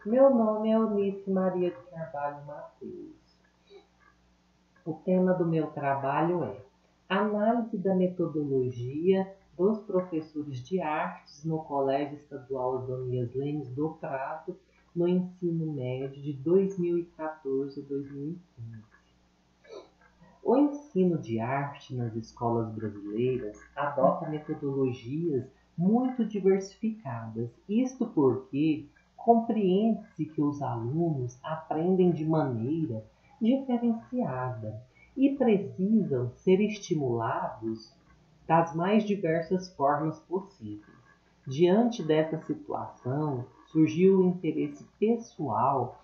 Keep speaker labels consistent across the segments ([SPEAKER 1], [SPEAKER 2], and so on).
[SPEAKER 1] Meu nome é Eunice Maria de Carvalho Mateus. O tema do meu trabalho é Análise da metodologia dos professores de artes no Colégio Estadual Adonias Lemos do Prado, no ensino médio de 2014 a 2015. O ensino de arte nas escolas brasileiras adota metodologias muito diversificadas, isto porque compreende-se que os alunos aprendem de maneira diferenciada e precisam ser estimulados das mais diversas formas possíveis. Diante dessa situação, surgiu o interesse pessoal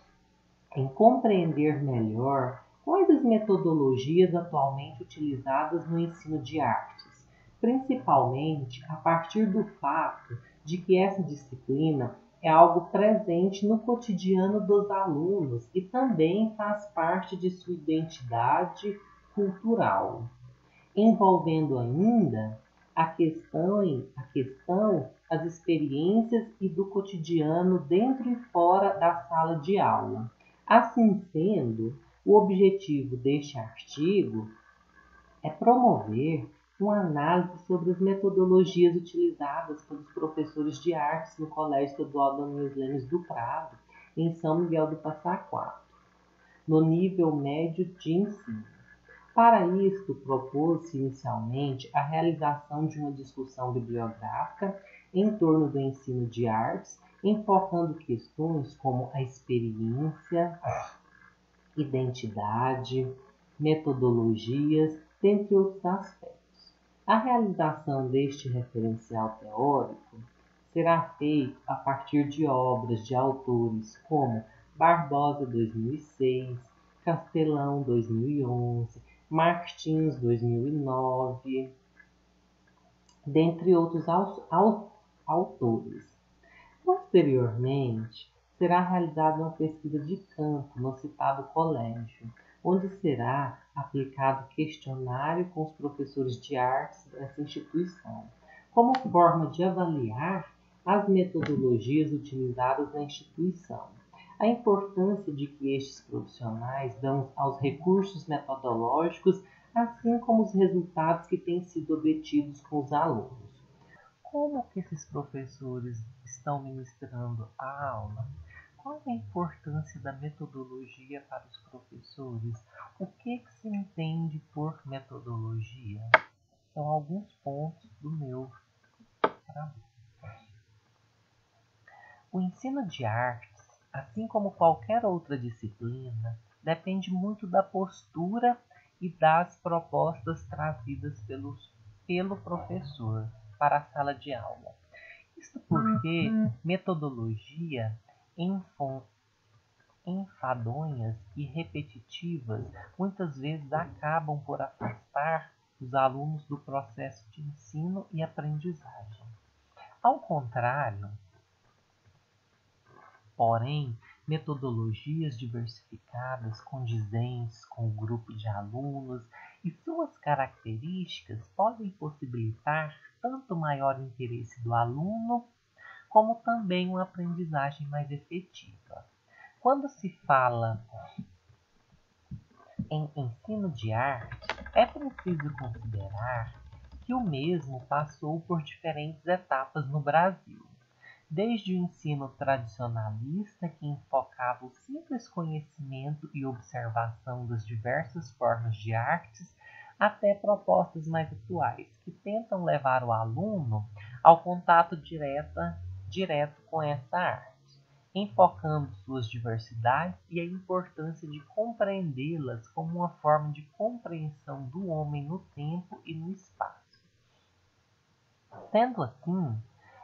[SPEAKER 1] em compreender melhor quais as metodologias atualmente utilizadas no ensino de artes, principalmente a partir do fato de que essa disciplina é algo presente no cotidiano dos alunos e também faz parte de sua identidade cultural, envolvendo ainda as experiências e do cotidiano dentro e fora da sala de aula. Assim sendo, o objetivo deste artigo é promover uma análise sobre as metodologias utilizadas pelos professores de artes no Colégio Estadual Adonias Lemos do Prado, em São Miguel do Passa Quatro, no nível médio de ensino. Para isto, propôs-se inicialmente a realização de uma discussão bibliográfica em torno do ensino de artes, enfocando questões como a experiência, identidade, metodologias, dentre outros aspectos. A realização deste referencial teórico será feita a partir de obras de autores como Barbosa 2006, Castelão 2011, Martins 2009, dentre outros autores. Posteriormente, será realizada uma pesquisa de campo no citado colégio, onde será aplicado questionário com os professores de artes dessa instituição, como forma de avaliar as metodologias utilizadas na instituição. A importância de que estes profissionais dão aos recursos metodológicos, assim como os resultados que têm sido obtidos com os alunos. Como que esses professores estão ministrando a aula? Qual é a importância da metodologia para os professores? O que se entende por metodologia? São alguns pontos do meu trabalho. O ensino de artes, assim como qualquer outra disciplina, depende muito da postura e das propostas trazidas pelo professor para a sala de aula. Isto porque metodologia enfadonhas e repetitivas muitas vezes acabam por afastar os alunos do processo de ensino e aprendizagem. Ao contrário, porém, metodologias diversificadas, condizentes com o grupo de alunos e suas características podem possibilitar tanto maior interesse do aluno, como também uma aprendizagem mais efetiva. Quando se fala em ensino de arte, é preciso considerar que o mesmo passou por diferentes etapas no Brasil. Desde o ensino tradicionalista, que enfocava o simples conhecimento e observação das diversas formas de artes, até propostas mais atuais, que tentam levar o aluno ao contato direto com essa arte, enfocando suas diversidades e a importância de compreendê-las como uma forma de compreensão do homem no tempo e no espaço. Sendo assim,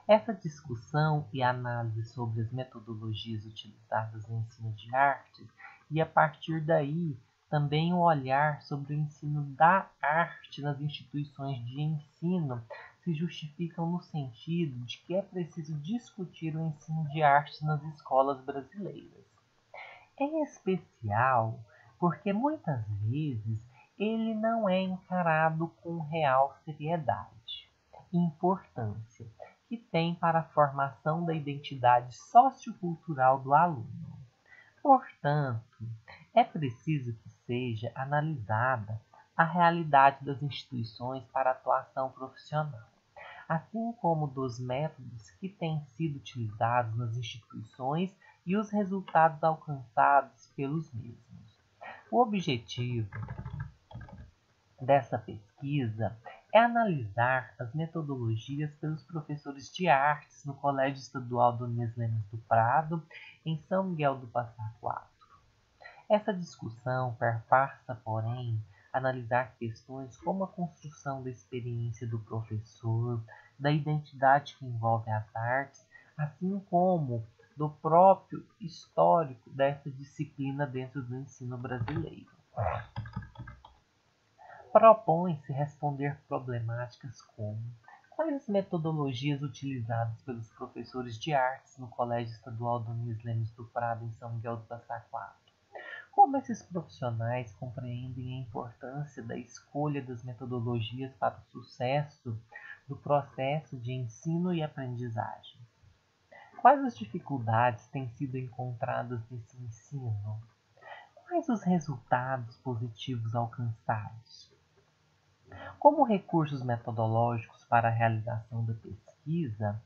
[SPEAKER 1] essa discussão e análise sobre as metodologias utilizadas no ensino de artes e, a partir daí, também o olhar sobre o ensino da arte nas instituições de ensino se justificam no sentido de que é preciso discutir o ensino de artes nas escolas brasileiras. Em especial porque muitas vezes ele não é encarado com real seriedade e importância, que tem para a formação da identidade sociocultural do aluno. Portanto, é preciso que seja analisada a realidade das instituições para a atuação profissional, assim como dos métodos que têm sido utilizados nas instituições e os resultados alcançados pelos mesmos. O objetivo dessa pesquisa é analisar as metodologias pelos professores de artes no Colégio Estadual Donias Lemos do Prado, em São Miguel do Passa Quatro. Essa discussão perpassa, porém, analisar questões como a construção da experiência do professor, da identidade que envolve as artes, assim como do próprio histórico dessa disciplina dentro do ensino brasileiro. Propõe-se responder problemáticas como: quais as metodologias utilizadas pelos professores de artes no Colégio Estadual Donias Lemos do Prado, em São Miguel do Passa Quatro? Como esses profissionais compreendem a importância da escolha das metodologias para o sucesso do processo de ensino e aprendizagem? Quais as dificuldades têm sido encontradas nesse ensino? Quais os resultados positivos alcançados? Como recursos metodológicos para a realização da pesquisa,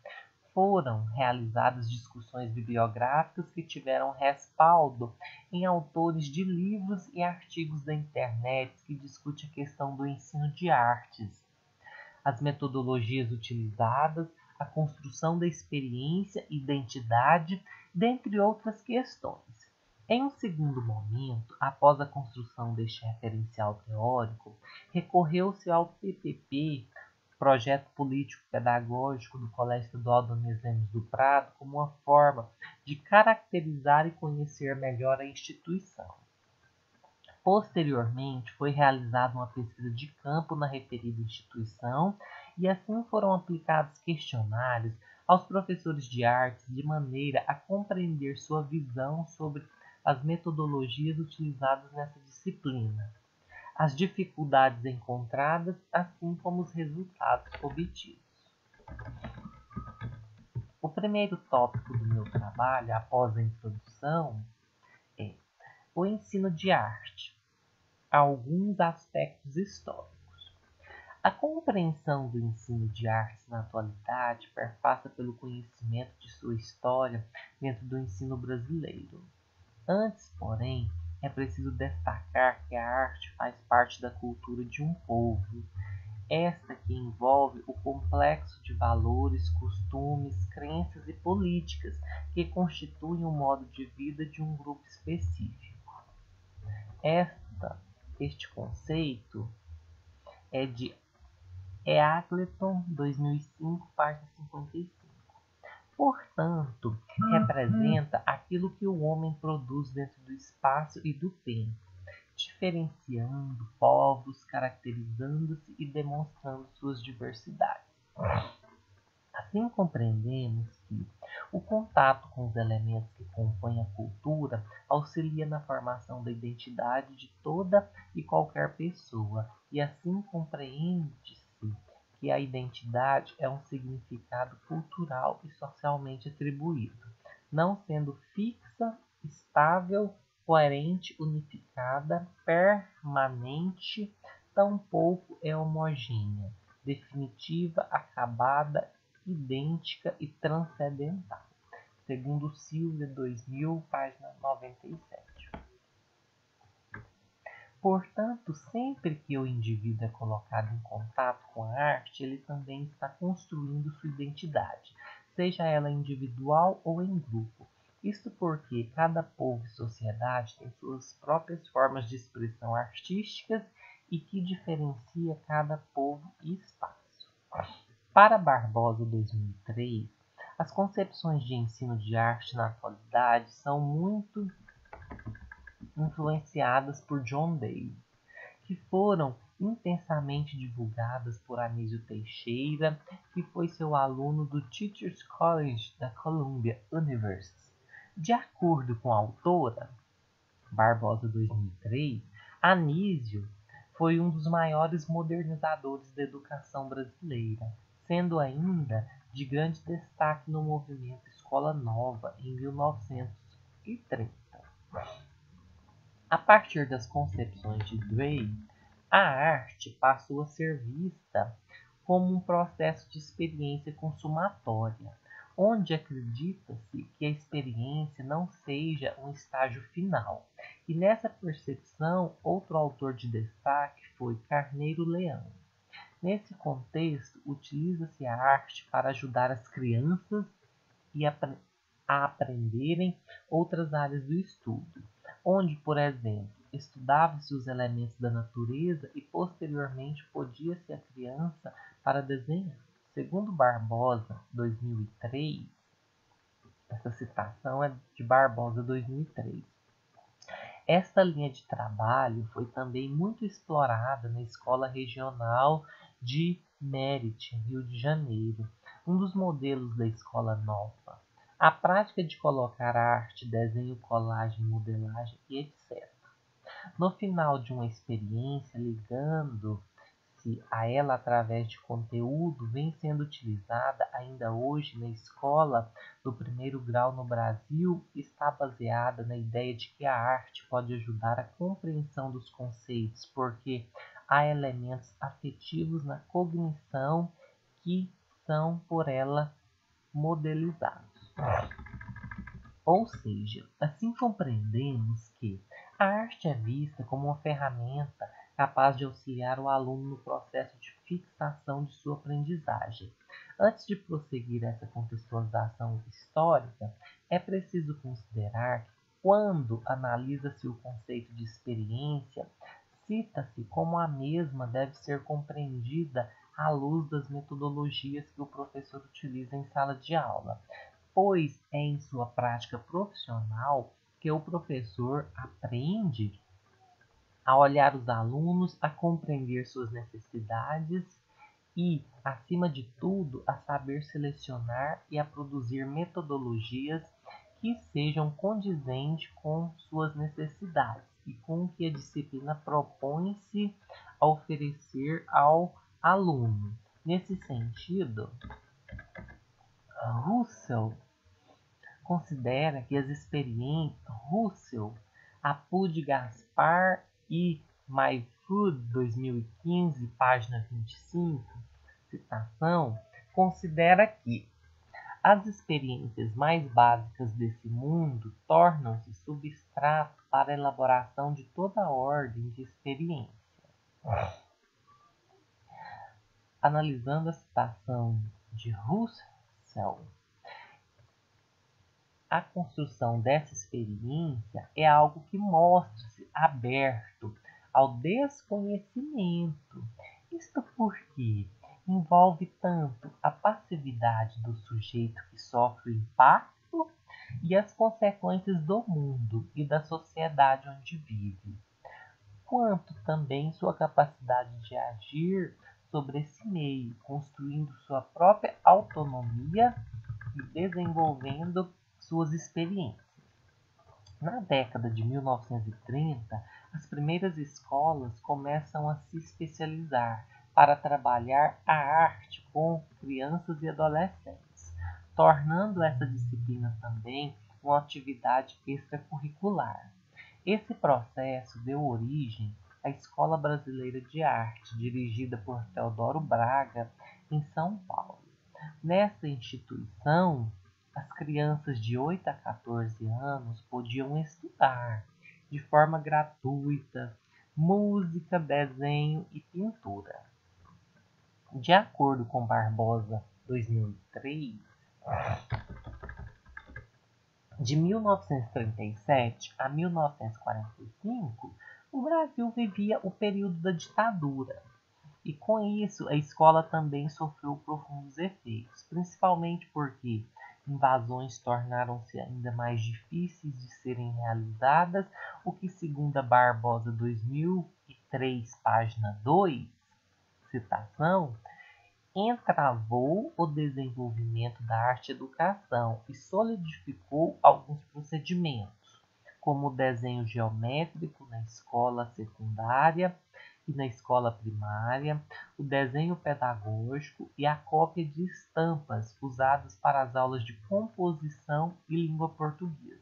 [SPEAKER 1] foram realizadas discussões bibliográficas que tiveram respaldo em autores de livros e artigos da internet que discutem a questão do ensino de artes, as metodologias utilizadas, a construção da experiência, identidade, dentre outras questões. Em um segundo momento, após a construção deste referencial teórico, recorreu-se ao PPP, Projeto Político Pedagógico do Colégio Estadual Donias Lemos do Prado, como uma forma de caracterizar e conhecer melhor a instituição. Posteriormente, foi realizada uma pesquisa de campo na referida instituição e assim foram aplicados questionários aos professores de artes de maneira a compreender sua visão sobre as metodologias utilizadas nessa disciplina, as dificuldades encontradas, assim como os resultados obtidos. O primeiro tópico do meu trabalho, após a introdução, é o ensino de arte, alguns aspectos históricos. A compreensão do ensino de artes na atualidade perpassa pelo conhecimento de sua história dentro do ensino brasileiro. Antes, porém, é preciso destacar que a arte faz parte da cultura de um povo, esta que envolve o complexo de valores, costumes, crenças e políticas que constituem o modo de vida de um grupo específico. Este conceito é de Eagleton, 2005, página 55. Portanto, representa aquilo que o homem produz dentro do espaço e do tempo, diferenciando povos, caracterizando-se e demonstrando suas diversidades. Assim compreendemos que o contato com os elementos que compõem a cultura auxilia na formação da identidade de toda e qualquer pessoa, e assim compreende-se que a identidade é um significado cultural e socialmente atribuído, não sendo fixa, estável, coerente, unificada, permanente, tampouco é homogênea, definitiva, acabada, idêntica e transcendental. Segundo Silvia, 2000, página 97. Portanto, sempre que o indivíduo é colocado em contato com a arte, ele também está construindo sua identidade, seja ela individual ou em grupo. Isto porque cada povo e sociedade tem suas próprias formas de expressão artísticas e que diferencia cada povo e espaço. Para Barbosa, 2003, as concepções de ensino de arte na atualidade são muito influenciadas por John Dewey, que foram intensamente divulgadas por Anísio Teixeira, que foi seu aluno do Teachers College da Columbia University. De acordo com a autora, Barbosa 2003, Anísio foi um dos maiores modernizadores da educação brasileira, sendo ainda de grande destaque no movimento Escola Nova em 1930. A partir das concepções de Gray, a arte passou a ser vista como um processo de experiência consumatória, onde acredita-se que a experiência não seja um estágio final. E nessa percepção, outro autor de destaque foi Carneiro Leão. Nesse contexto, utiliza-se a arte para ajudar as crianças a aprenderem outras áreas do estudo, onde, por exemplo, estudava-se os elementos da natureza e posteriormente podia-se a criança para desenhar. Segundo Barbosa, 2003, essa citação é de Barbosa, 2003. Esta linha de trabalho foi também muito explorada na Escola Regional de Meriti, Rio de Janeiro, um dos modelos da Escola Nova. A prática de colocar arte, desenho, colagem, modelagem e etc. No final de uma experiência, ligando-se a ela através de conteúdo, vem sendo utilizada ainda hoje na escola do primeiro grau no Brasil, está baseada na ideia de que a arte pode ajudar a compreensão dos conceitos, porque há elementos afetivos na cognição que são por ela modelizados. Ou seja, assim compreendemos que a arte é vista como uma ferramenta capaz de auxiliar o aluno no processo de fixação de sua aprendizagem. Antes de prosseguir essa contextualização histórica, é preciso considerar que, quando analisa-se o conceito de experiência, cita-se como a mesma deve ser compreendida à luz das metodologias que o professor utiliza em sala de aula, pois é em sua prática profissional que o professor aprende a olhar os alunos, a compreender suas necessidades e, acima de tudo, a saber selecionar e a produzir metodologias que sejam condizentes com suas necessidades e com o que a disciplina propõe-se a oferecer ao aluno. Nesse sentido, Russell considera que as experiências Russell, Apud Gaspar e My Food 2015, página 25, citação, considera que as experiências mais básicas desse mundo tornam-se substrato para a elaboração de toda ordem de experiência. Analisando a citação de Russell, a construção dessa experiência é algo que mostra-se aberto ao desconhecimento. Isto porque envolve tanto a passividade do sujeito que sofre o impacto e as consequências do mundo e da sociedade onde vive, quanto também sua capacidade de agir sobre esse meio, construindo sua própria autonomia e desenvolvendo suas experiências. Na década de 1930, as primeiras escolas começam a se especializar para trabalhar a arte com crianças e adolescentes, tornando essa disciplina também uma atividade extracurricular. Esse processo deu origem à Escola Brasileira de Arte, dirigida por Teodoro Braga, em São Paulo. Nessa instituição, as crianças de 8 a 14 anos podiam estudar de forma gratuita música, desenho e pintura. De acordo com Barbosa, 2003, de 1937 a 1945, o Brasil vivia o período da ditadura. E com isso, a escola também sofreu profundos efeitos, principalmente porque invasões tornaram-se ainda mais difíceis de serem realizadas, o que, segundo a Barbosa 2003, página 2, citação, entravou o desenvolvimento da arte-educação e solidificou alguns procedimentos, como o desenho geométrico na escola secundária e na escola primária, o desenho pedagógico e a cópia de estampas usadas para as aulas de composição e língua portuguesa.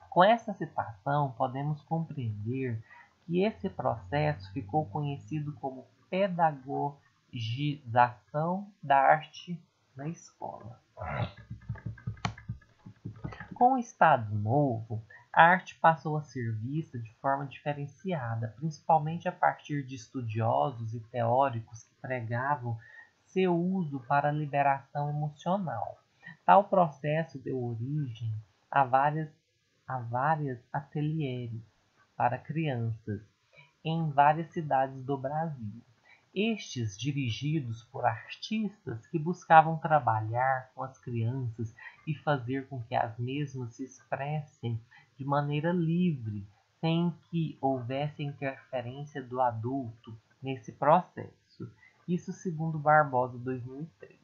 [SPEAKER 1] Com essa citação, podemos compreender que esse processo ficou conhecido como pedagogização da arte na escola. Com o Estado Novo, a arte passou a ser vista de forma diferenciada, principalmente a partir de estudiosos e teóricos que pregavam seu uso para a liberação emocional. Tal processo deu origem a várias ateliês para crianças em várias cidades do Brasil. Estes dirigidos por artistas que buscavam trabalhar com as crianças e fazer com que as mesmas se expressem de maneira livre, sem que houvesse interferência do adulto nesse processo. Isso segundo Barbosa, 2003.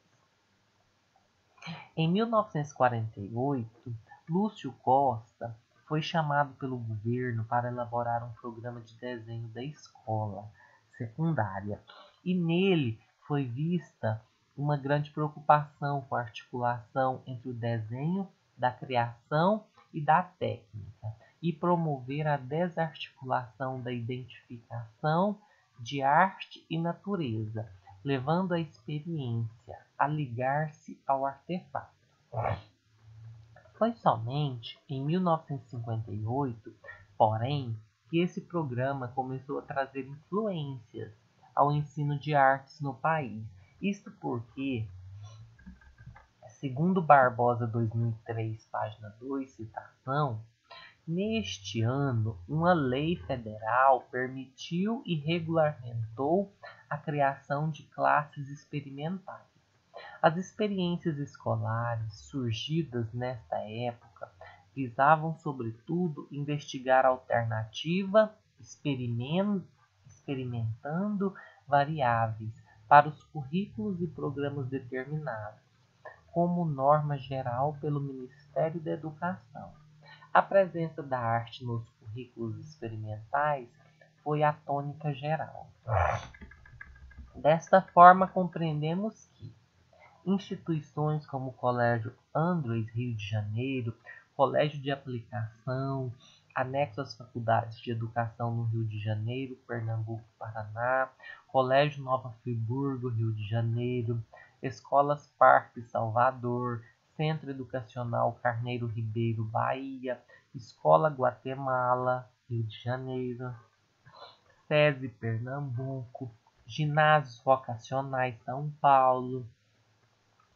[SPEAKER 1] Em 1948, Lúcio Costa foi chamado pelo governo para elaborar um programa de desenho da escola secundária, e nele foi vista uma grande preocupação com a articulação entre o desenho, da criação e da técnica, e promover a desarticulação da identificação de arte e natureza, levando a experiência a ligar-se ao artefato. Foi somente em 1958, porém, que esse programa começou a trazer influências ao ensino de artes no país. Isto porque, segundo Barbosa 2003, página 2, citação, neste ano, uma lei federal permitiu e regulamentou a criação de classes experimentais. As experiências escolares surgidas nesta época visavam, sobretudo, investigar a alternativa, experimentando variáveis para os currículos e programas determinados, como norma geral pelo Ministério da Educação. A presença da arte nos currículos experimentais foi a tônica geral. Desta forma, compreendemos que instituições como o Colégio Andrés, Rio de Janeiro, Colégio de Aplicação, anexo às faculdades de educação no Rio de Janeiro, Pernambuco, Paraná, Colégio Nova Friburgo, Rio de Janeiro, Escolas Parque, Salvador, Centro Educacional Carneiro Ribeiro, Bahia, Escola Guatemala, Rio de Janeiro, SESI, Pernambuco, Ginásios Vocacionais, São Paulo,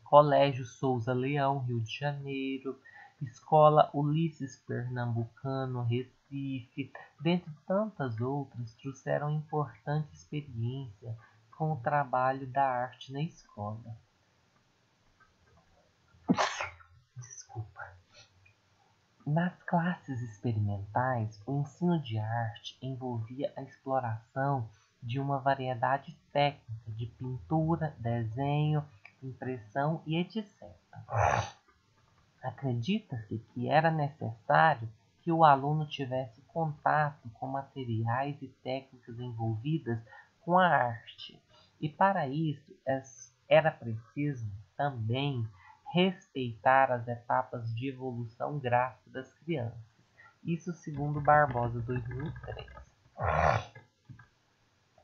[SPEAKER 1] Colégio Souza Leão, Rio de Janeiro, Escola Ulisses Pernambucano, Recife, dentre tantas outras, trouxeram importante experiência com o trabalho da arte na escola. Desculpa. Nas classes experimentais, o ensino de arte envolvia a exploração de uma variedade técnica de pintura, desenho, impressão e etc. Acredita-se que era necessário que o aluno tivesse contato com materiais e técnicas envolvidas com a arte, e para isso era preciso também respeitar as etapas de evolução gráfica das crianças. Isso segundo Barbosa, 2003.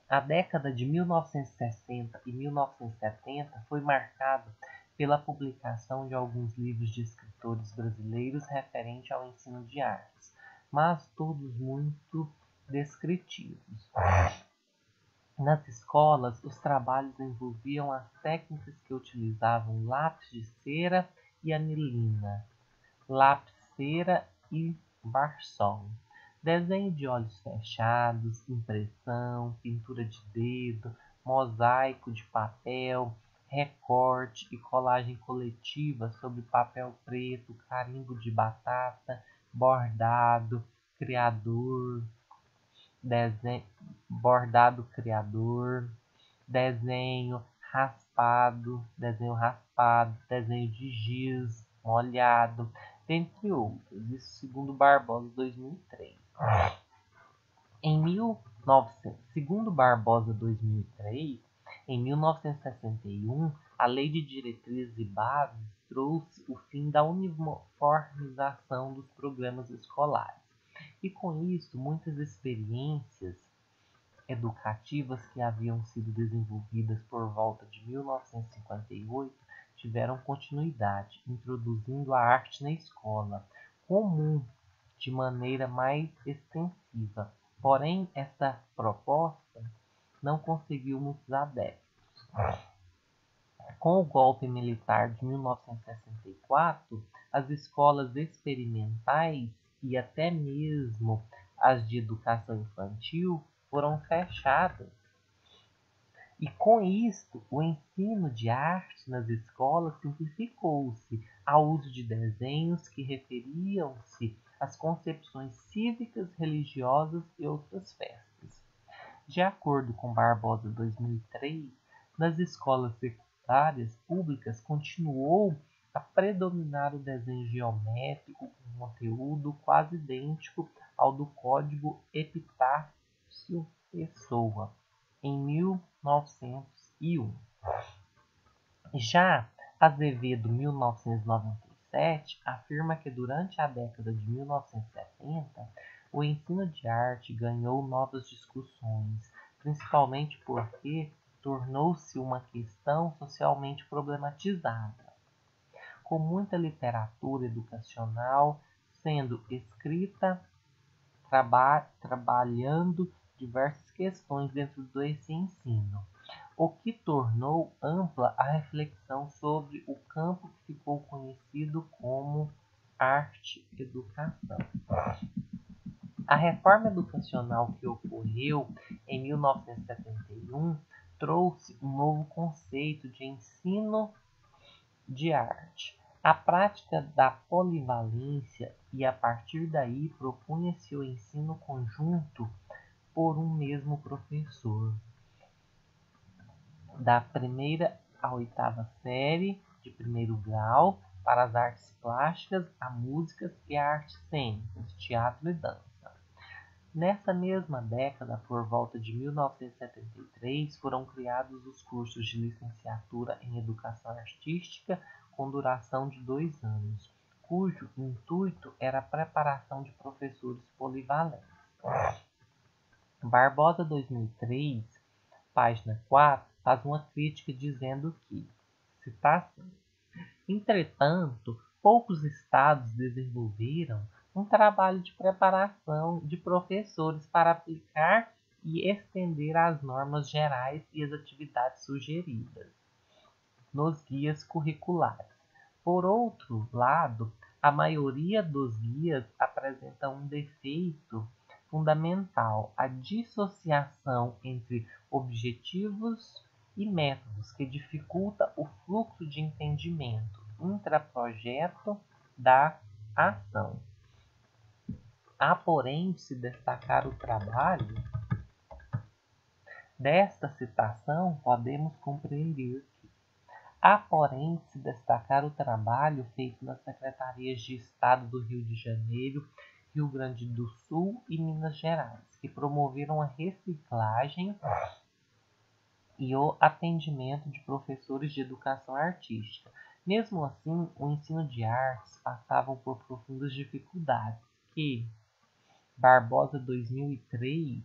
[SPEAKER 1] A década de 1960 e 1970 foi marcada pela publicação de alguns livros de escritores brasileiros referente ao ensino de artes, mas todos muito descritivos. Nas escolas, os trabalhos envolviam as técnicas que utilizavam lápis de cera e anilina, lápis cera e barsol, desenho de olhos fechados, impressão, pintura de dedo, mosaico de papel, recorte e colagem coletiva sobre papel preto, carimbo de batata, bordado, criador, desenho raspado, desenho de giz, molhado, entre outros. Isso segundo Barbosa, 2003. Em Segundo Barbosa 2003, em 1961, a Lei de Diretrizes e Bases trouxe o fim da uniformização dos programas escolares. E com isso, muitas experiências educativas que haviam sido desenvolvidas por volta de 1958 tiveram continuidade, introduzindo a arte na escola comum de maneira mais extensiva. Porém, esta proposta não conseguiu muitos adeptos. Com o golpe militar de 1964, as escolas experimentais e até mesmo as de educação infantil foram fechadas. E com isto, o ensino de arte nas escolas simplificou-se ao uso de desenhos que referiam-se às concepções cívicas, religiosas e outras festas. De acordo com Barbosa 2003, nas escolas secundárias públicas continuou a predominar o desenho geométrico com conteúdo quase idêntico ao do Código Epitácio Pessoa, em 1901. Já Azevedo, 1997, afirma que durante a década de 1970, o ensino de arte ganhou novas discussões, principalmente porque tornou-se uma questão socialmente problematizada, com muita literatura educacional sendo escrita trabalhando diversas questões dentro desse ensino, o que tornou ampla a reflexão sobre o campo que ficou conhecido como arte-educação. A reforma educacional que ocorreu em 1971 trouxe um novo conceito de ensino de arte, a prática da polivalência, e a partir daí propunha-se o ensino conjunto por um mesmo professor, da primeira à oitava série de primeiro grau, para as artes plásticas, a música e a artes cênicas, teatro e dança. Nessa mesma década, por volta de 1973, foram criados os cursos de licenciatura em Educação Artística com duração de 2 anos, cujo intuito era a preparação de professores polivalentes. Barbosa 2003, página 4, faz uma crítica dizendo que, citação, entretanto, poucos estados desenvolveram um trabalho de preparação de professores para aplicar e estender as normas gerais e as atividades sugeridas nos guias curriculares. Por outro lado, a maioria dos guias apresenta um defeito fundamental, a dissociação entre objetivos e métodos, que dificulta o fluxo de entendimento intraprojeto da ação. Há, porém, de se destacar o trabalho. Desta citação, podemos compreender que há, porém, de se destacar o trabalho feito nas secretarias de Estado do Rio de Janeiro, Rio Grande do Sul e Minas Gerais, que promoveram a reciclagem e o atendimento de professores de educação artística. Mesmo assim, o ensino de artes passava por profundas dificuldades, que Barbosa 2003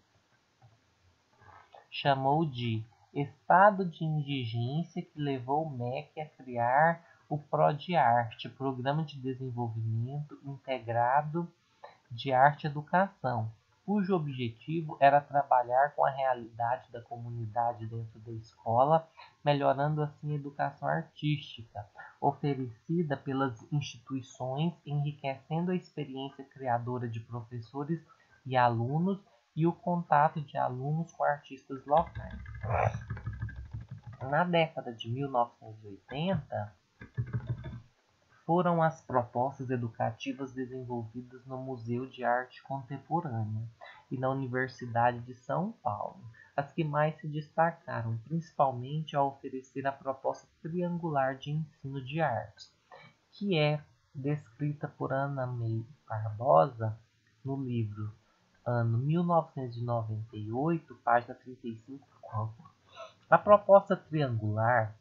[SPEAKER 1] chamou de estado de indigência, que levou o MEC a criar o PRODEARTE, Programa de Desenvolvimento Integrado de Arte e Educação, cujo objetivo era trabalhar com a realidade da comunidade dentro da escola, melhorando assim a educação artística oferecida pelas instituições, enriquecendo a experiência criadora de professores e alunos e o contato de alunos com artistas locais. Na década de 1980, foram as propostas educativas desenvolvidas no Museu de Arte Contemporânea e na Universidade de São Paulo as que mais se destacaram, principalmente ao oferecer a proposta triangular de ensino de artes, que é descrita por Ana May Barbosa no livro ano 1998, página 35. A proposta triangular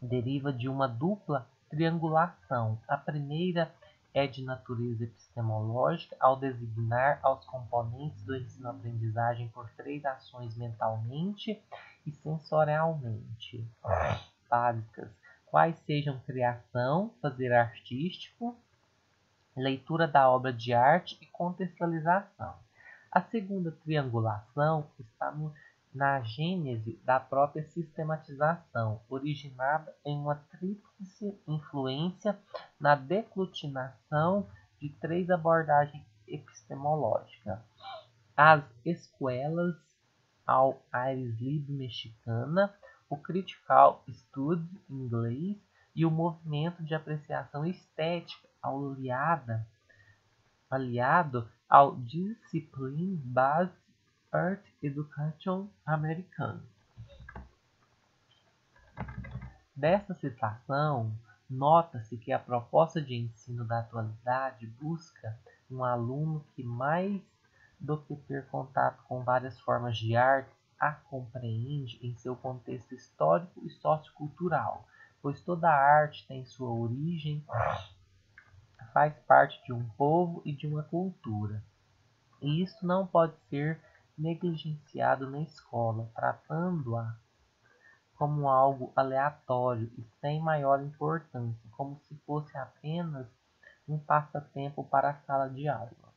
[SPEAKER 1] deriva de uma dupla triangulação. A primeira é de natureza epistemológica, ao designar aos componentes do ensino-aprendizagem por três ações mentalmente e sensorialmente básicas, quais sejam criação, fazer artístico, leitura da obra de arte e contextualização. A segunda triangulação está na gênese da própria sistematização, originada em uma tríplice influência na declutinação de três abordagens epistemológicas: as escuelas ao aires livre mexicana, o critical study inglês e o movimento de apreciação estética aliado ao Discipline-Based Art Education americano. Dessa citação, nota-se que a proposta de ensino da atualidade busca um aluno que, mais do que ter contato com várias formas de arte, a compreende em seu contexto histórico e sociocultural, pois toda arte tem sua origem, faz parte de um povo e de uma cultura. E isso não pode ser negligenciado na escola, tratando-a como algo aleatório e sem maior importância, como se fosse apenas um passatempo para a sala de aula.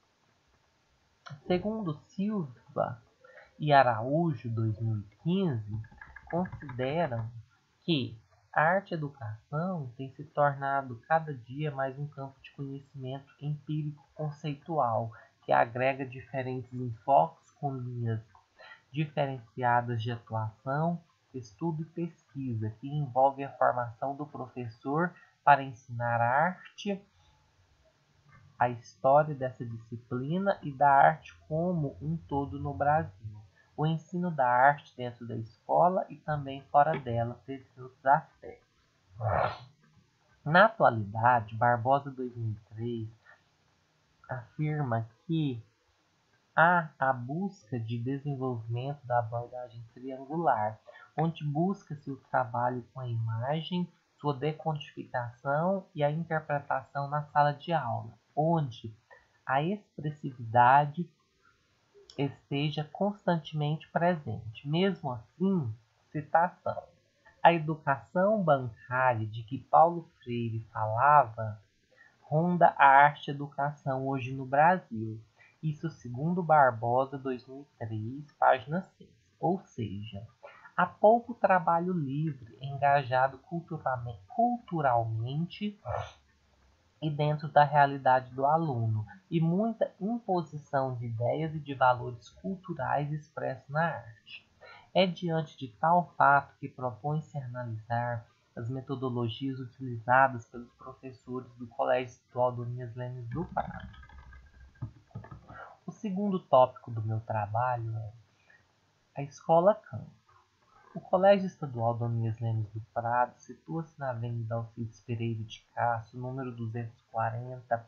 [SPEAKER 1] Segundo Silva e Araújo, 2015, consideram que a arte-educação tem se tornado cada dia mais um campo de conhecimento empírico-conceitual, que agrega diferentes enfoques com linhas diferenciadas de atuação, estudo e pesquisa, que envolve a formação do professor para ensinar arte, a história dessa disciplina e da arte como um todo no Brasil, o ensino da arte dentro da escola e também fora dela, entre outros aspectos. Na atualidade, Barbosa 2003 afirma que há a busca de desenvolvimento da abordagem triangular, onde busca-se o trabalho com a imagem, sua decodificação e a interpretação na sala de aula, onde a expressividade esteja constantemente presente. Mesmo assim, citação: a educação bancária de que Paulo Freire falava ronda a arte-educação hoje no Brasil. Isso segundo Barbosa, 2003, página 6. Ou seja, há pouco trabalho livre, engajado culturalmente e dentro da realidade do aluno, e muita imposição de ideias e de valores culturais expressos na arte. É diante de tal fato que propõe-se analisar as metodologias utilizadas pelos professores do Colégio Estadual Donias Lemes do Prado. O segundo tópico do meu trabalho é a Escola Campo. O Colégio Estadual Donias Lemes do Prado situa-se na Avenida Alcides Pereira de Castro, número 240,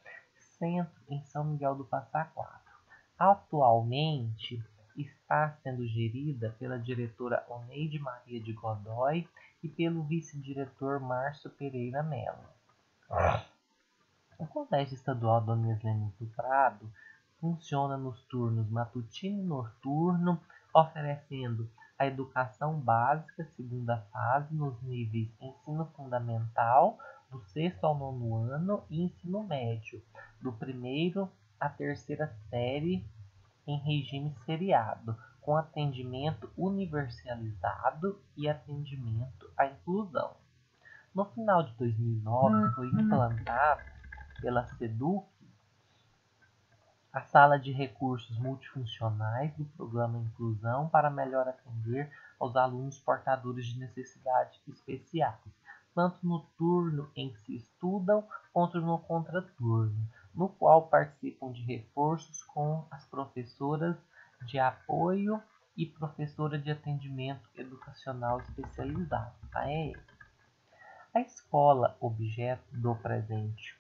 [SPEAKER 1] centro, em São Miguel do Passa Quatro. Atualmente está sendo gerida pela diretora Oneide Maria de Godoy e pelo vice-diretor Márcio Pereira Mello. O Colégio Estadual Donias Lemes do Prado funciona nos turnos matutino e noturno, oferecendo a educação básica, segunda fase, nos níveis ensino fundamental, do 6º ao 9º ano, e ensino médio, do 1º à 3ª série, em regime seriado, com atendimento universalizado e atendimento à inclusão. No final de 2009, foi implantada pela SEDUC a Sala de Recursos Multifuncionais do Programa Inclusão para melhor atender aos alunos portadores de necessidades especiais, tanto no turno em que se estudam quanto no contraturno, no qual participam de reforços com as professoras de apoio e professora de atendimento educacional especializado, a EE. A escola objeto do presente,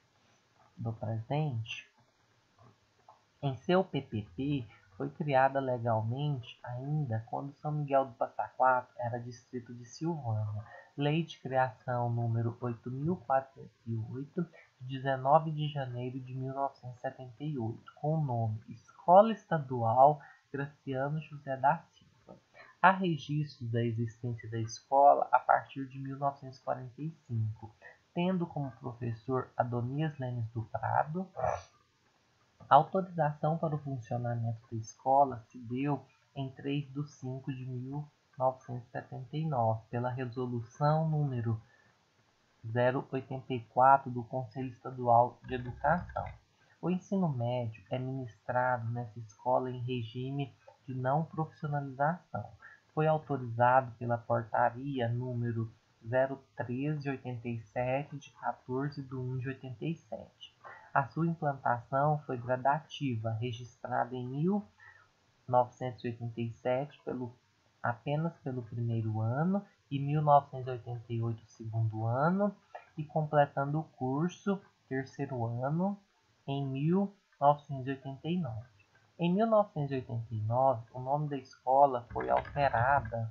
[SPEAKER 1] em seu PPP, Foi criada legalmente ainda quando São Miguel do Passa Quatro era distrito de Silvânia. Lei de Criação número 8.408, de 19 de janeiro de 1978, com o nome Escola Estadual Graciano José da Silva. Há registros da existência da escola a partir de 1945, tendo como professor Adonias Lemes do Prado. A autorização para o funcionamento da escola se deu em 3 de 5 de 1979, pela Resolução número 084 do Conselho Estadual de Educação. O ensino médio é ministrado nessa escola em regime de não profissionalização. Foi autorizado pela Portaria número 03/87, de 14 de 1 de 87. A sua implantação foi gradativa, registrada em 1987 apenas pelo primeiro ano e 1988 segundo ano, e completando o curso terceiro ano em 1989. Em 1989, o nome da escola foi alterada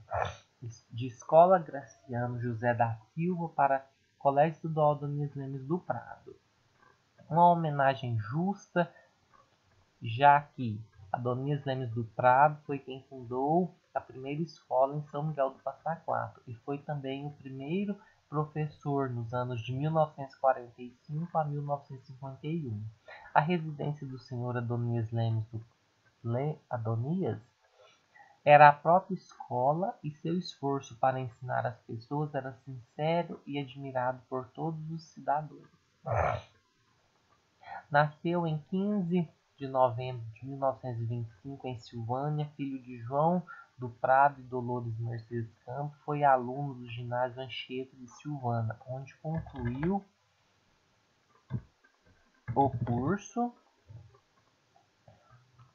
[SPEAKER 1] de Escola Graciano José da Silva para Colégio Estadual Adonias Lemes do Prado. Uma homenagem justa, já que Adonias Lemes do Prado foi quem fundou a primeira escola em São Miguel do Passa Quatro e foi também o primeiro professor nos anos de 1945 a 1951. A residência do senhor Adonias Lemes do Adonias era a própria escola, e seu esforço para ensinar as pessoas era sincero e admirado por todos os cidadãos. Nasceu em 15 de novembro de 1925 em Silvânia, filho de João do Prado e Dolores Mercedes Campos. Foi aluno do ginásio Anchieta de Silvânia, onde concluiu o curso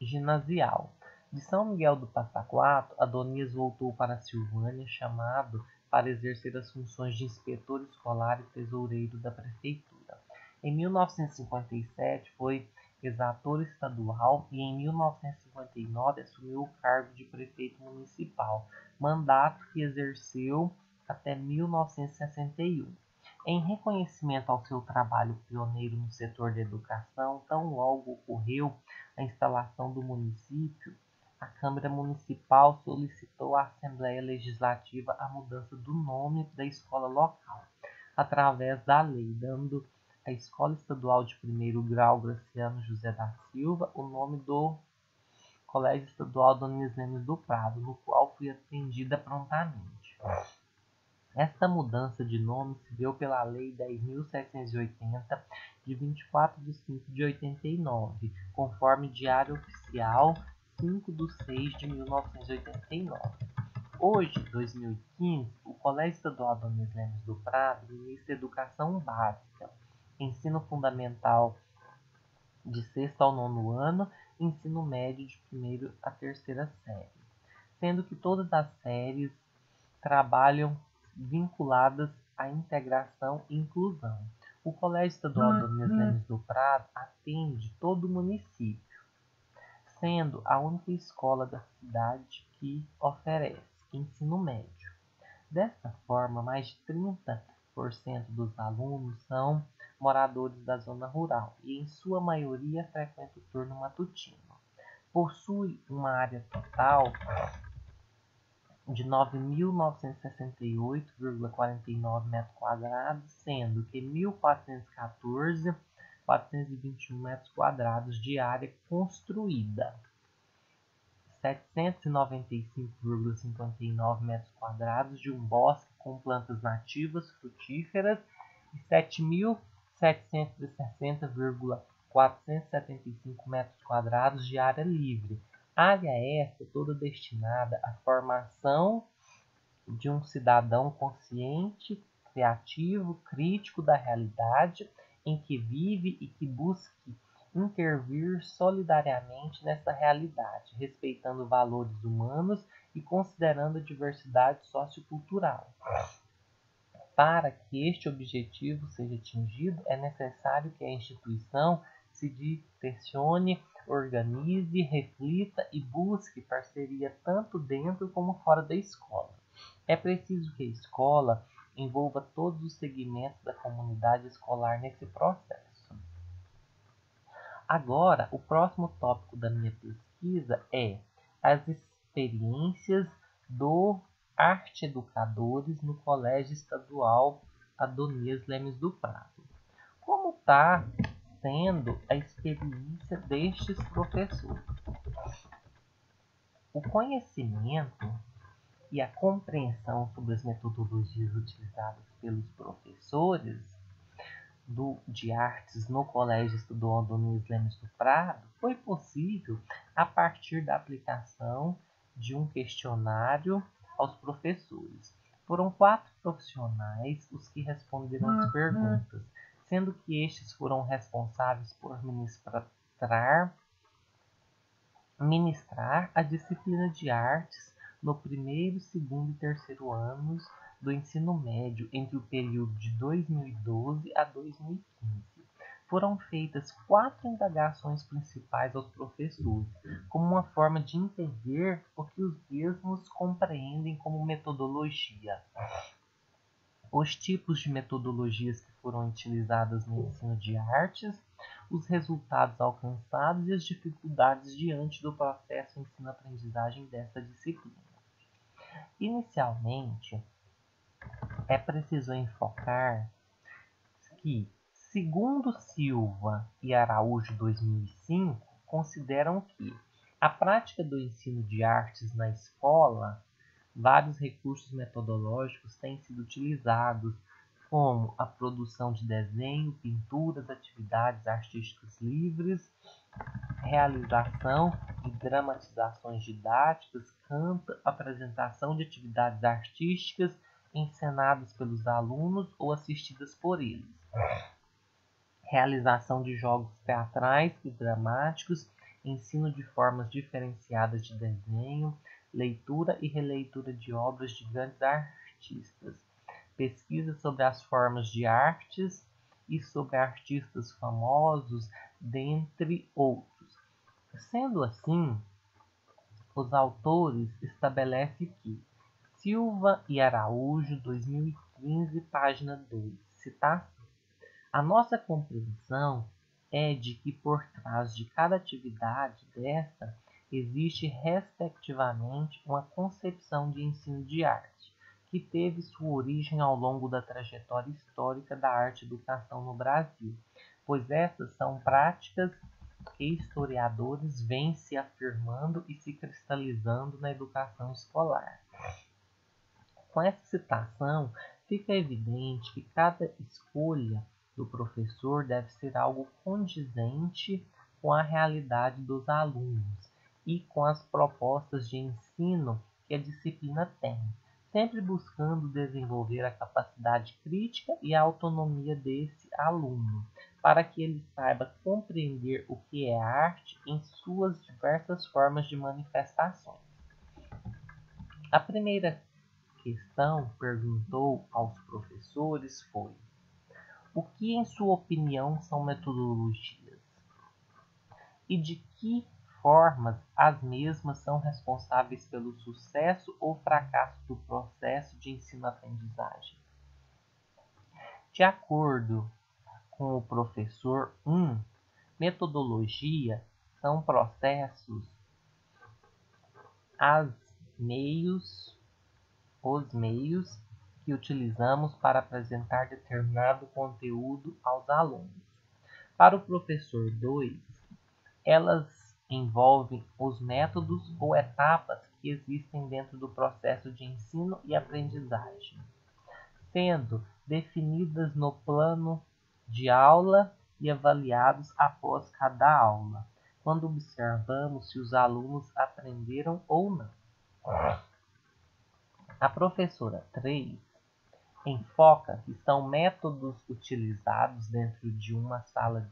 [SPEAKER 1] ginasial. De São Miguel do Passa Quatro, Adonias voltou para Silvânia, chamado para exercer as funções de inspetor escolar e tesoureiro da prefeitura. Em 1957 foi exator estadual e em 1959 assumiu o cargo de prefeito municipal, mandato que exerceu até 1961. Em reconhecimento ao seu trabalho pioneiro no setor da educação, tão logo ocorreu a instalação do município, a Câmara Municipal solicitou à Assembleia Legislativa a mudança do nome da escola local, através da lei, dando à Escola Estadual de Primeiro Grau Graciano José da Silva o nome do Colégio Estadual Adonias Lemes do Prado, no qual fui atendida prontamente. Esta mudança de nome se deu pela Lei 10.780, de 24 de 5 de 89, conforme Diário Oficial 5 de 6 de 1989. Hoje, 2015, o Colégio Estadual Adonias Lemes do Prado ministra educação básica, ensino fundamental de 6º ao 9º ano e ensino médio de 1ª a 3ª série, sendo que todas as séries trabalham vinculadas à integração e inclusão. O Colégio Estadual Adonias Lemes do Prado atende todo o município, sendo a única escola da cidade que oferece ensino médio. Desta forma, mais de 30% dos alunos são moradores da zona rural e, em sua maioria, frequentam o turno matutino. Possui uma área total de 9.968,49 metros quadrados, sendo que 1.414.421 metros quadrados de área construída, 795,59 metros quadrados de um bosque com plantas nativas frutíferas e 7.760,475 metros quadrados de área livre. Área esta toda destinada à formação de um cidadão consciente, criativo, crítico da realidade em que vive e que busque intervir solidariamente nessa realidade, respeitando valores humanos e considerando a diversidade sociocultural. Para que este objetivo seja atingido, é necessário que a instituição se direcione, organize, reflita e busque parceria tanto dentro como fora da escola. É preciso que a escola envolva todos os segmentos da comunidade escolar nesse processo. Agora, o próximo tópico da minha pesquisa é as experiências do arte-educadores no Colégio Estadual Adonias Lemes do Prado. Como está sendo a experiência destes professores? O conhecimento e a compreensão sobre as metodologias utilizadas pelos professores de artes no Colégio Estadual Adonias Lemes do Prado foi possível a partir da aplicação de um questionário aos professores. Foram 4 profissionais os que responderam as perguntas, sendo que estes foram responsáveis por ministrar a disciplina de artes no primeiro, segundo e terceiro anos do ensino médio entre o período de 2012 a 2015. Foram feitas 4 indagações principais aos professores, como uma forma de entender o que os mesmos compreendem como metodologia. Os tipos de metodologias que foram utilizadas no ensino de artes, os resultados alcançados e as dificuldades diante do processo de ensino-aprendizagem dessa disciplina. Inicialmente, é preciso enfocar que, segundo Silva e Araújo 2005, consideram que a prática do ensino de artes na escola, vários recursos metodológicos têm sido utilizados, como a produção de desenho, pinturas, atividades artísticas livres, realização de dramatizações didáticas, canto, apresentação de atividades artísticas encenadas pelos alunos ou assistidas por eles, realização de jogos teatrais e dramáticos, ensino de formas diferenciadas de desenho, leitura e releitura de obras de grandes artistas, pesquisa sobre as formas de artes e sobre artistas famosos, dentre outros. Sendo assim, os autores estabelecem que Silva e Araújo, 2015, página 2, citação. A nossa compreensão é de que por trás de cada atividade desta existe respectivamente uma concepção de ensino de arte, que teve sua origem ao longo da trajetória histórica da arte-educação no Brasil, pois essas são práticas que historiadores vêm se afirmando e se cristalizando na educação escolar. Com essa citação, fica evidente que cada escolha do professor deve ser algo condizente com a realidade dos alunos e com as propostas de ensino que a disciplina tem, sempre buscando desenvolver a capacidade crítica e a autonomia desse aluno, para que ele saiba compreender o que é arte em suas diversas formas de manifestações. A primeira questão perguntou aos professores foi: o que, em sua opinião, são metodologias? E de que formas as mesmas são responsáveis pelo sucesso ou fracasso do processo de ensino-aprendizagem? De acordo com o professor 1, metodologia são processos, os meios que utilizamos para apresentar determinado conteúdo aos alunos. Para o professor 2, elas envolvem os métodos ou etapas que existem dentro do processo de ensino e aprendizagem, sendo definidas no plano de aula e avaliados após cada aula, quando observamos se os alunos aprenderam ou não. A professora 3 enfoca que são métodos utilizados dentro de uma sala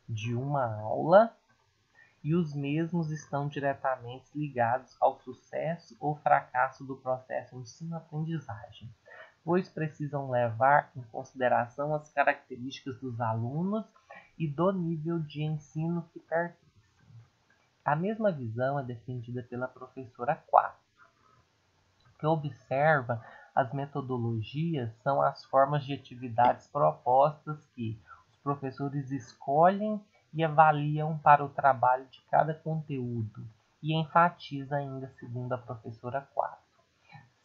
[SPEAKER 1] de uma aula e os mesmos estão diretamente ligados ao sucesso ou fracasso do processo de ensino-aprendizagem, pois precisam levar em consideração as características dos alunos e do nível de ensino que pertencem. A mesma visão é defendida pela professora 4, que observa as metodologias são as formas de atividades propostas que os professores escolhem e avaliam para o trabalho de cada conteúdo, e enfatiza ainda, segundo a professora 4.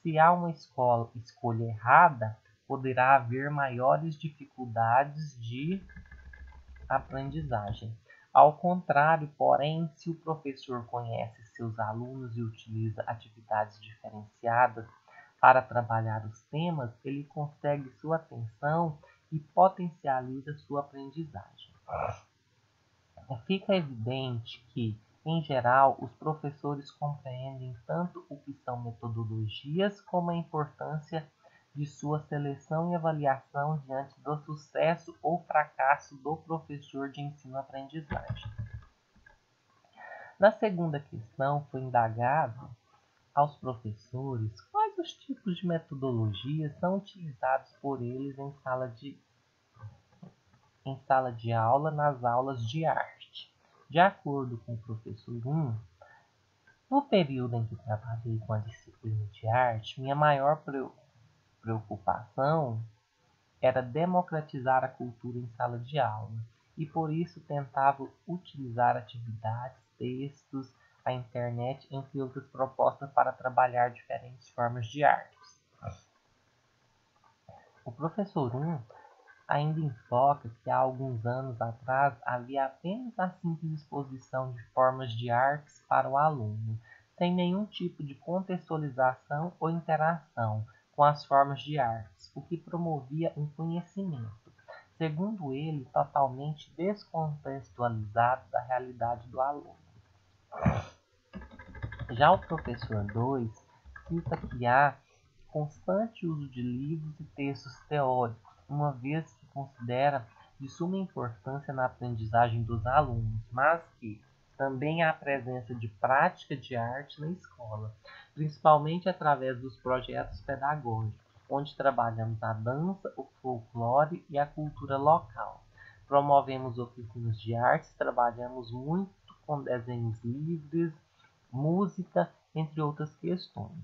[SPEAKER 1] Se há uma escolha errada, poderá haver maiores dificuldades de aprendizagem. Ao contrário, porém, se o professor conhece seus alunos e utiliza atividades diferenciadas para trabalhar os temas, ele consegue sua atenção e potencializa sua aprendizagem. Fica evidente que, em geral, os professores compreendem tanto o que são metodologias como a importância de sua seleção e avaliação diante do sucesso ou fracasso do professor de ensino-aprendizagem. Na segunda questão, foi indagado aos professores quais os tipos de metodologias são utilizados por eles em sala de aula, nas aulas de arte. De acordo com o professor 1, no período em que trabalhei com a disciplina de arte, minha maior preocupação era democratizar a cultura em sala de aula, e por isso tentava utilizar atividades, textos, a internet, entre outras propostas para trabalhar diferentes formas de artes. O professor 1 ainda enfoca que há alguns anos atrás havia apenas a simples exposição de formas de artes para o aluno, sem nenhum tipo de contextualização ou interação com as formas de artes, o que promovia um conhecimento, segundo ele, totalmente descontextualizado da realidade do aluno. Já o professor 2 cita que há constante uso de livros e textos teóricos, uma vez que considera de suma importância na aprendizagem dos alunos, mas que também há a presença de prática de arte na escola, principalmente através dos projetos pedagógicos, onde trabalhamos a dança, o folclore e a cultura local. Promovemos oficinas de artes, trabalhamos muito com desenhos livres, música, entre outras questões.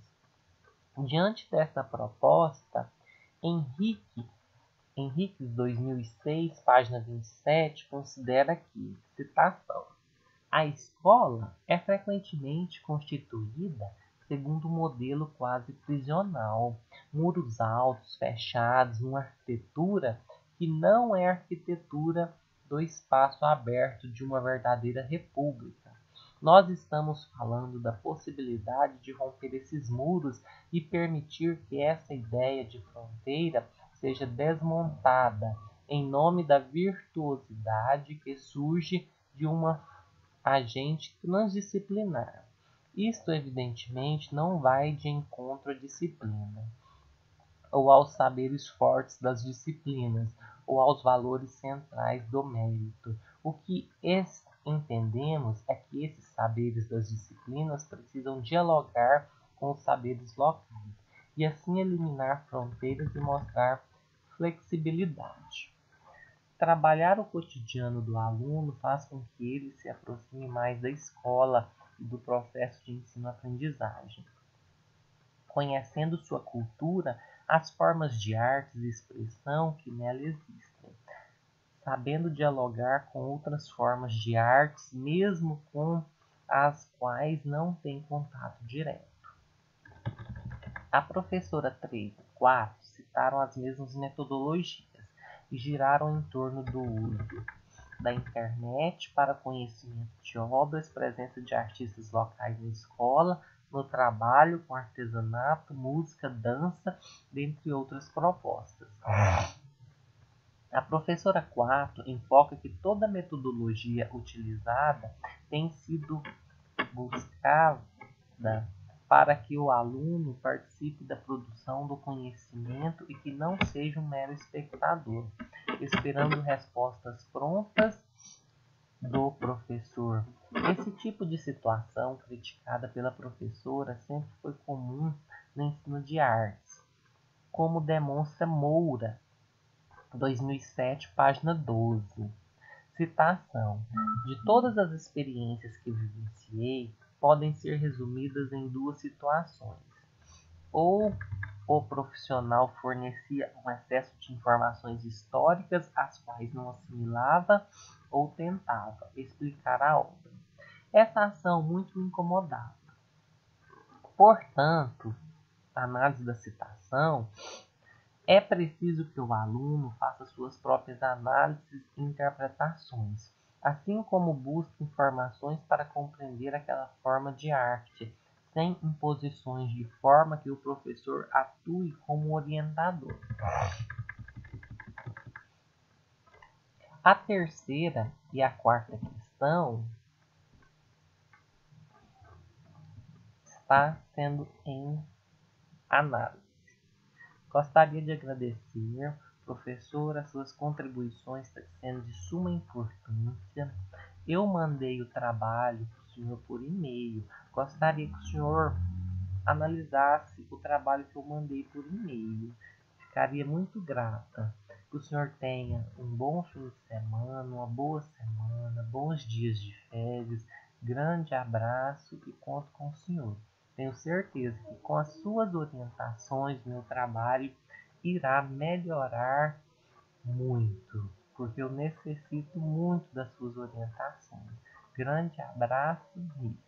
[SPEAKER 1] Diante dessa proposta, Henriques 2006, página 27, considera que, citação, a escola é frequentemente constituída segundo um modelo quase prisional, muros altos, fechados, uma arquitetura que não é a arquitetura do espaço aberto de uma verdadeira república. Nós estamos falando da possibilidade de romper esses muros e permitir que essa ideia de fronteira seja desmontada em nome da virtuosidade que surge de uma agente transdisciplinar. Isto, evidentemente, não vai de encontro à disciplina, ou aos saberes fortes das disciplinas, ou aos valores centrais do mérito. O que entendemos é que esses saberes das disciplinas precisam dialogar com os saberes locais, e assim eliminar fronteiras e mostrar flexibilidade. Trabalhar o cotidiano do aluno faz com que ele se aproxime mais da escola e do processo de ensino-aprendizagem. Conhecendo sua cultura, as formas de artes e expressão que nela existem, sabendo dialogar com outras formas de artes, mesmo com as quais não tem contato direto. A professora 3 e 4 citaram as mesmas metodologias e giraram em torno do uso da internet para conhecimento de obras, presença de artistas locais na escola, no trabalho com artesanato, música, dança, dentre outras propostas. A professora 4 enfoca que toda metodologia utilizada tem sido buscada para que o aluno participe da produção do conhecimento e que não seja um mero espectador, esperando respostas prontas do professor. Esse tipo de situação, criticada pela professora, sempre foi comum no ensino de artes, como demonstra Moura, 2007, página 12. Citação. De todas as experiências que vivenciei, podem ser resumidas em duas situações. Ou o profissional fornecia um excesso de informações históricas, as quais não assimilava, ou tentava explicar a obra. Essa ação muito me incomodava. Portanto, a análise da citação, é preciso que o aluno faça suas próprias análises e interpretações, assim como busque informações para compreender aquela forma de arte, sem imposições, de forma que o professor atue como orientador. A terceira e a quarta questão está sendo em análise. Gostaria de agradecer, professor, as suas contribuições estão sendo de suma importância. Eu mandei o trabalho para o senhor por e-mail. Gostaria que o senhor analisasse o trabalho que eu mandei por e-mail. Ficaria muito grata. Que o senhor tenha um bom fim de semana, uma boa semana, bons dias de férias. Grande abraço e conto com o senhor. Tenho certeza que com as suas orientações, meu trabalho irá melhorar muito, porque eu necessito muito das suas orientações. Grande abraço, Rita.